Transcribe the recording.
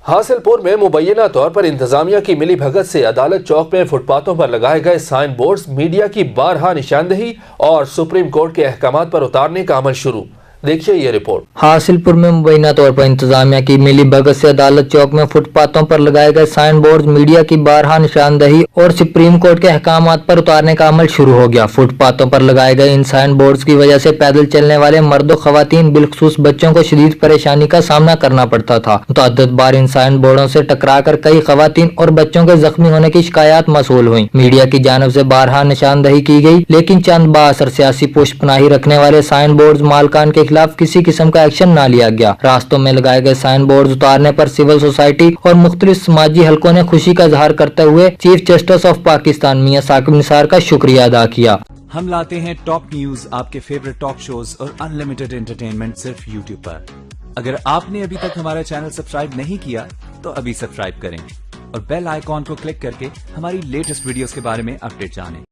حاصل پور میں مبینہ طور پر انتظامیہ کی ملی بھگت سے عدالت چوک میں فٹ پاتھوں پر لگائے گئے سائن بورڈز میڈیا کی بارہا نشاندہی اور سپریم کورٹ کے احکامات پر اتارنے کا عمل شروع۔ دیکھیے یہ رپورٹ۔ حاصل پور میں مبینہ طور پر انتظامیہ کی ملی بھگت سے عدالت چوک میں فٹ پاتھوں پر لگائے گئے سائن بورڈز میڈیا کی بارہا نشاندہی اور سپریم کورٹ کے احکامات پر اتارنے کا عمل شروع ہو گیا۔ فٹ پاتھوں پر لگائے گئے ان سائن بورڈز کی وجہ سے پیدل چلنے والے مرد و خواتین بالخصوص بچوں کو شدید پریشانی کا سامنا کرنا پڑتا تھا۔ متعدد بار ان سائن بورڈوں سے ٹکرا کر کئی خواتین اور بچوں کے زخمی ہونے کی شکایات موصول ہوئیں۔ میڈیا کی جانب سے بارہا نشاندہی کی گئی، لیکن چند بااثر سیاسی پشت پناہی رکھنے والے سائن بورڈز مالکان کے خلاف کسی قسم کا ایکشن نہ لیا گیا۔ راستوں میں لگائے گئے سائن بورڈز اتارنے پر سول سوسائٹی اور مختلف سماجی حلقوں نے خوشی کا اظہار کرتے ہوئے چیف جسٹس آف پاکستان میاں ثاقب نثار کا شکریہ ادا کیا۔ ہم لاتے ہیں ٹاپ نیوز، آپ کے فیورٹ ٹاک شوز اور انلمیٹڈ انٹرٹینمنٹ صرف یوٹیوب پر۔ اگر آپ نے ابھی تک ہمارا چینل سبسکرائب نہیں کیا تو ابھی سبسکرائب کریں اور بیل آئیکن کو کلک کر کے ہماری لیٹسٹ ویڈیوز کے بارے میں اپڈیٹ جانیں۔